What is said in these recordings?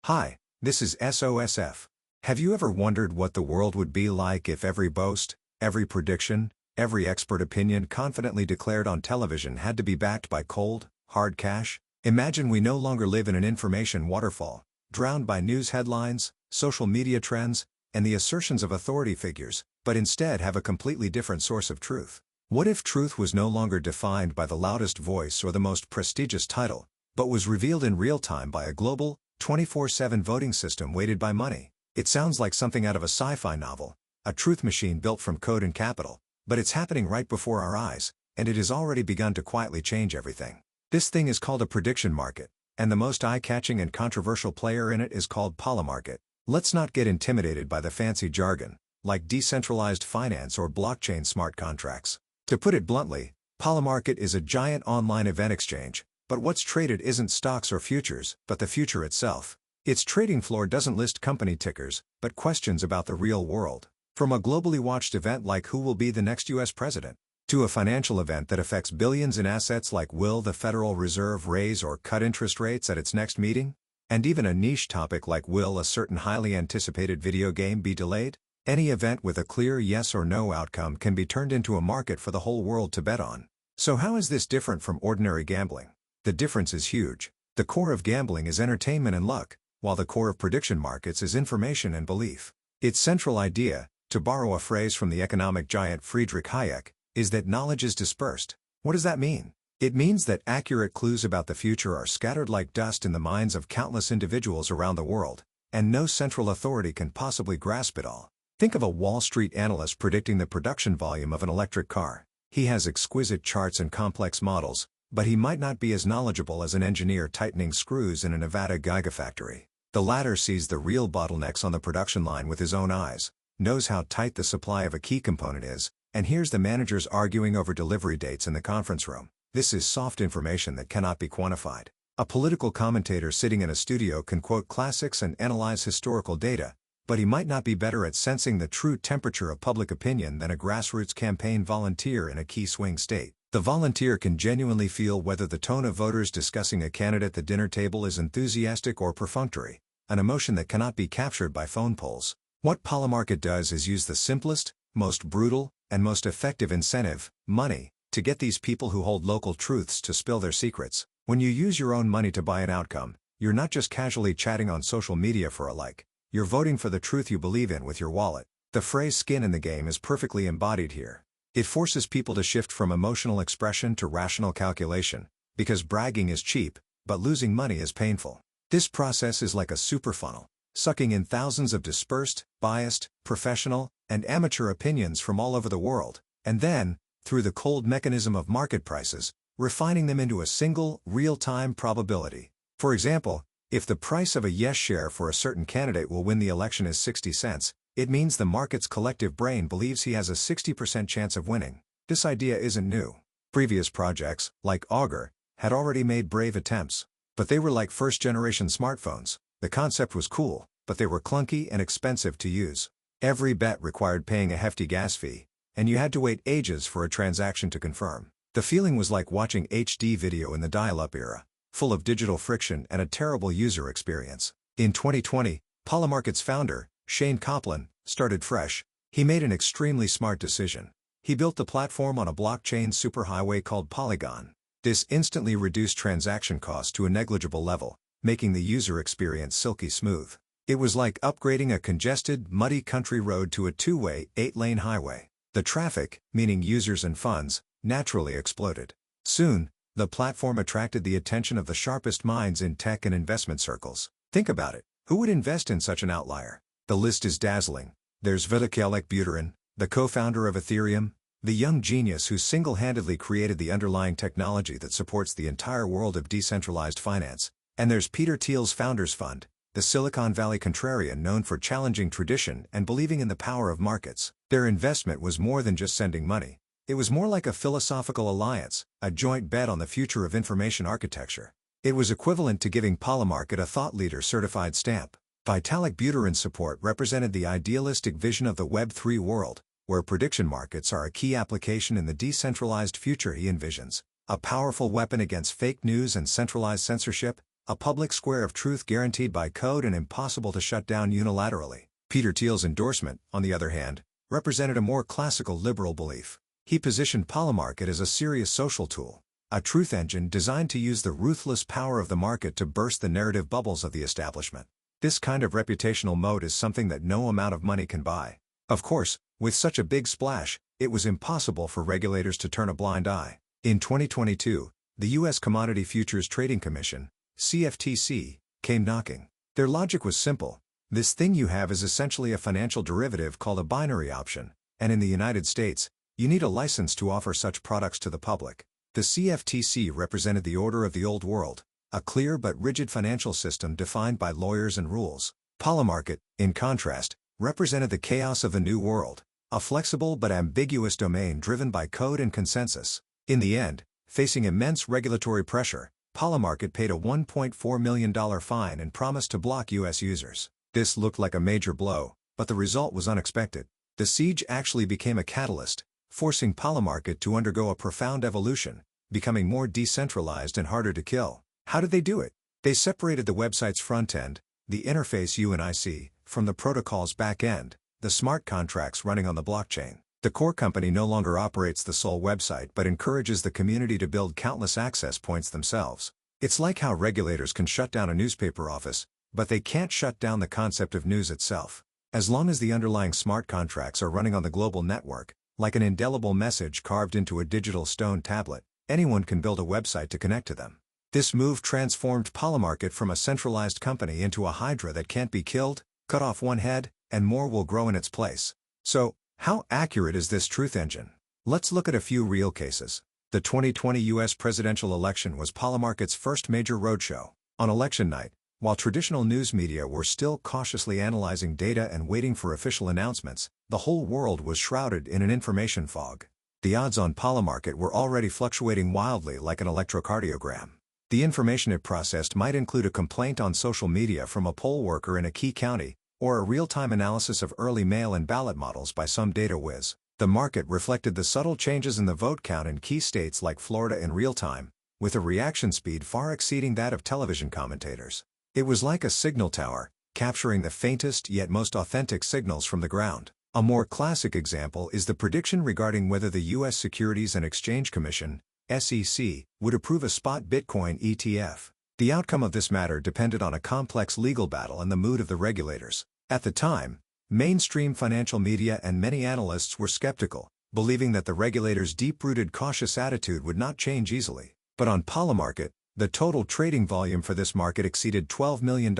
Hi, this is SOSF. Have you ever wondered what the world would be like if every boast, every prediction, every expert opinion confidently declared on television had to be backed by cold, hard cash? Imagine we no longer live in an information waterfall, drowned by news headlines, social media trends, and the assertions of authority figures, but instead have a completely different source of truth. What if truth was no longer defined by the loudest voice or the most prestigious title, but was revealed in real time by a global, 24/7 voting system weighted by money? It sounds like something out of a sci-fi novel, a truth machine built from code and capital, but it's happening right before our eyes, and it has already begun to quietly change everything. This thing is called a prediction market, and the most eye-catching and controversial player in it is called Polymarket. Let's not get intimidated by the fancy jargon, like decentralized finance or blockchain smart contracts. To put it bluntly, Polymarket is a giant online event exchange, but what's traded isn't stocks or futures, but the future itself. Its trading floor doesn't list company tickers, but questions about the real world. From a globally watched event like who will be the next US president, to a financial event that affects billions in assets like will the Federal Reserve raise or cut interest rates at its next meeting? And even a niche topic like will a certain highly anticipated video game be delayed? Any event with a clear yes or no outcome can be turned into a market for the whole world to bet on. So how is this different from ordinary gambling? The difference is huge. The core of gambling is entertainment and luck, while the core of prediction markets is information and belief. Its central idea, to borrow a phrase from the economic giant Friedrich Hayek, is that knowledge is dispersed. What does that mean? It means that accurate clues about the future are scattered like dust in the minds of countless individuals around the world, and no central authority can possibly grasp it all. Think of a Wall Street analyst predicting the production volume of an electric car. He has exquisite charts and complex models, but he might not be as knowledgeable as an engineer tightening screws in a Nevada gigafactory. The latter sees the real bottlenecks on the production line with his own eyes, knows how tight the supply of a key component is, and hears the managers arguing over delivery dates in the conference room. This is soft information that cannot be quantified. A political commentator sitting in a studio can quote classics and analyze historical data, but he might not be better at sensing the true temperature of public opinion than a grassroots campaign volunteer in a key swing state. The volunteer can genuinely feel whether the tone of voters discussing a candidate at the dinner table is enthusiastic or perfunctory, an emotion that cannot be captured by phone polls. What Polymarket does is use the simplest, most brutal, and most effective incentive, money, to get these people who hold local truths to spill their secrets. When you use your own money to buy an outcome, you're not just casually chatting on social media for a like. You're voting for the truth you believe in with your wallet. The phrase skin in the game is perfectly embodied here. It forces people to shift from emotional expression to rational calculation, because bragging is cheap, but losing money is painful. This process is like a super funnel, sucking in thousands of dispersed, biased, professional, and amateur opinions from all over the world, and then, through the cold mechanism of market prices, refining them into a single, real-time probability. For example, if the price of a yes share for a certain candidate will win the election is 60 cents, it means the market's collective brain believes he has a 60% chance of winning. This idea isn't new. Previous projects, like Augur, had already made brave attempts, but they were like first-generation smartphones. The concept was cool, but they were clunky and expensive to use. Every bet required paying a hefty gas fee, and you had to wait ages for a transaction to confirm. The feeling was like watching HD video in the dial-up era, full of digital friction and a terrible user experience. In 2020, Polymarket's founder, Shane Copland, started fresh. He made an extremely smart decision. He built the platform on a blockchain superhighway called Polygon. This instantly reduced transaction costs to a negligible level, making the user experience silky smooth. It was like upgrading a congested, muddy country road to a two-way, 8-lane highway. The traffic, meaning users and funds, naturally exploded. Soon, the platform attracted the attention of the sharpest minds in tech and investment circles. Think about it. Who would invest in such an outlier? The list is dazzling. There's Vitalik Buterin, the co-founder of Ethereum, the young genius who single-handedly created the underlying technology that supports the entire world of decentralized finance. And there's Peter Thiel's Founders Fund, the Silicon Valley contrarian known for challenging tradition and believing in the power of markets. Their investment was more than just sending money. It was more like a philosophical alliance, a joint bet on the future of information architecture. It was equivalent to giving Polymarket a thought leader certified stamp. Vitalik Buterin's support represented the idealistic vision of the Web3 world, where prediction markets are a key application in the decentralized future he envisions, a powerful weapon against fake news and centralized censorship, a public square of truth guaranteed by code and impossible to shut down unilaterally. Peter Thiel's endorsement, on the other hand, represented a more classical liberal belief. He positioned Polymarket as a serious social tool, a truth engine designed to use the ruthless power of the market to burst the narrative bubbles of the establishment. This kind of reputational moat is something that no amount of money can buy. Of course, with such a big splash, it was impossible for regulators to turn a blind eye. In 2022, the U.S. Commodity Futures Trading Commission, CFTC, came knocking. Their logic was simple. This thing you have is essentially a financial derivative called a binary option, and in the United States, you need a license to offer such products to the public. The CFTC represented the order of the old world, a clear but rigid financial system defined by lawyers and rules. Polymarket, in contrast, represented the chaos of the new world, a flexible but ambiguous domain driven by code and consensus. In the end, facing immense regulatory pressure, Polymarket paid a $1.4 million fine and promised to block U.S. users. This looked like a major blow, but the result was unexpected. The siege actually became a catalyst, forcing Polymarket to undergo a profound evolution, becoming more decentralized and harder to kill. How did they do it? They separated the website's front end, the interface you and I see, from the protocol's back end, the smart contracts running on the blockchain. The core company no longer operates the sole website but encourages the community to build countless access points themselves. It's like how regulators can shut down a newspaper office, but they can't shut down the concept of news itself. As long as the underlying smart contracts are running on the global network, like an indelible message carved into a digital stone tablet, anyone can build a website to connect to them. This move transformed Polymarket from a centralized company into a hydra that can't be killed, cut off one head, and more will grow in its place. So, how accurate is this truth engine? Let's look at a few real cases. The 2020 U.S. presidential election was Polymarket's first major roadshow. On election night, while traditional news media were still cautiously analyzing data and waiting for official announcements, the whole world was shrouded in an information fog. The odds on Polymarket were already fluctuating wildly like an electrocardiogram. The information it processed might include a complaint on social media from a poll worker in a key county, or a real-time analysis of early mail and ballot models by some data whiz. The market reflected the subtle changes in the vote count in key states like Florida in real time, with a reaction speed far exceeding that of television commentators. It was like a signal tower, capturing the faintest yet most authentic signals from the ground. A more classic example is the prediction regarding whether the U.S. Securities and Exchange Commission, SEC, would approve a spot Bitcoin ETF. The outcome of this matter depended on a complex legal battle and the mood of the regulators. At the time, mainstream financial media and many analysts were skeptical, believing that the regulators' deep-rooted cautious attitude would not change easily. But on Polymarket, the total trading volume for this market exceeded $12 million,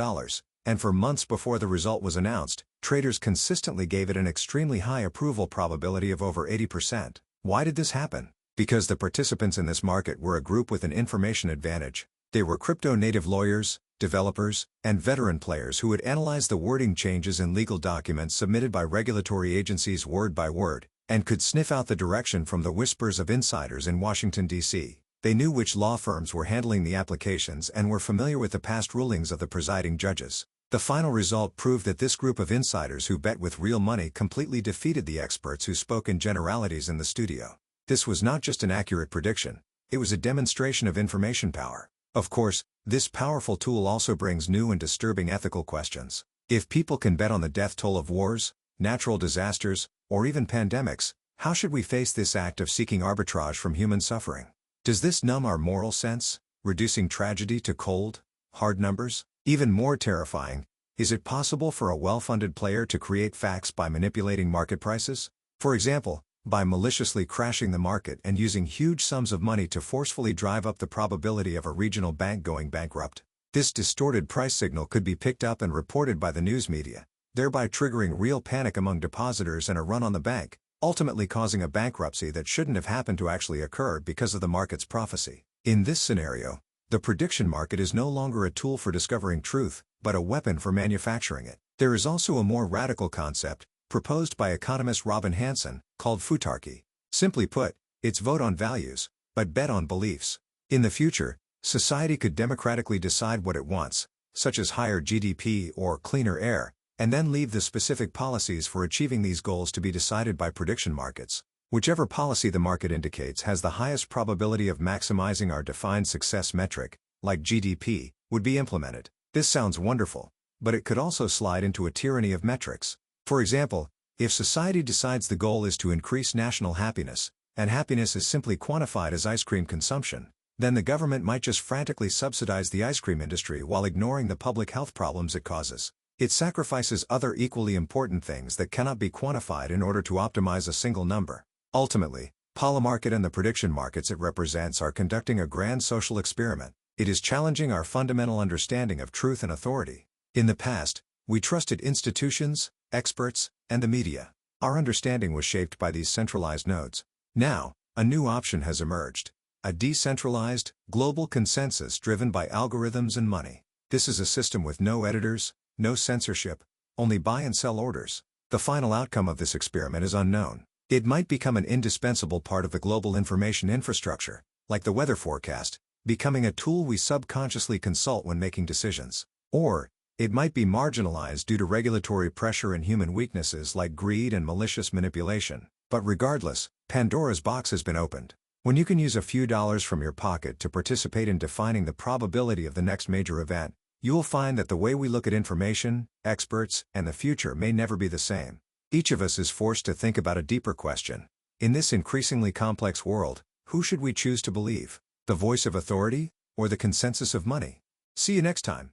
and for months before the result was announced, traders consistently gave it an extremely high approval probability of over 80%. Why did this happen? Because the participants in this market were a group with an information advantage. They were crypto-native lawyers, developers, and veteran players who would analyze the wording changes in legal documents submitted by regulatory agencies word by word, and could sniff out the direction from the whispers of insiders in Washington, D.C. They knew which law firms were handling the applications and were familiar with the past rulings of the presiding judges. The final result proved that this group of insiders who bet with real money completely defeated the experts who spoke in generalities in the studio. This was not just an accurate prediction, it was a demonstration of information power. Of course, this powerful tool also brings new and disturbing ethical questions. If people can bet on the death toll of wars, natural disasters, or even pandemics, how should we face this act of seeking arbitrage from human suffering? Does this numb our moral sense, reducing tragedy to cold, hard numbers? Even more terrifying, is it possible for a well-funded player to create facts by manipulating market prices? For example, by maliciously crashing the market and using huge sums of money to forcefully drive up the probability of a regional bank going bankrupt. This distorted price signal could be picked up and reported by the news media, thereby triggering real panic among depositors and a run on the bank, ultimately causing a bankruptcy that shouldn't have happened to actually occur because of the market's prophecy. In this scenario, the prediction market is no longer a tool for discovering truth, but a weapon for manufacturing it. There is also a more radical concept, proposed by economist Robin Hanson, called Futarchy. Simply put, it's vote on values, but bet on beliefs. In the future, society could democratically decide what it wants, such as higher GDP or cleaner air, and then leave the specific policies for achieving these goals to be decided by prediction markets. Whichever policy the market indicates has the highest probability of maximizing our defined success metric, like GDP, would be implemented. This sounds wonderful, but it could also slide into a tyranny of metrics. For example, if society decides the goal is to increase national happiness, and happiness is simply quantified as ice cream consumption, then the government might just frantically subsidize the ice cream industry while ignoring the public health problems it causes. It sacrifices other equally important things that cannot be quantified in order to optimize a single number. Ultimately, Polymarket and the prediction markets it represents are conducting a grand social experiment. It is challenging our fundamental understanding of truth and authority. In the past, we trusted institutions, experts, and the media. Our understanding was shaped by these centralized nodes. Now, a new option has emerged. A decentralized, global consensus driven by algorithms and money. This is a system with no editors, no censorship, only buy and sell orders. The final outcome of this experiment is unknown. It might become an indispensable part of the global information infrastructure, like the weather forecast, becoming a tool we subconsciously consult when making decisions. Or, it might be marginalized due to regulatory pressure and human weaknesses like greed and malicious manipulation. But regardless, Pandora's box has been opened. When you can use a few dollars from your pocket to participate in defining the probability of the next major event, you will find that the way we look at information, experts, and the future may never be the same. Each of us is forced to think about a deeper question. In this increasingly complex world, who should we choose to believe? The voice of authority, or the consensus of money? See you next time.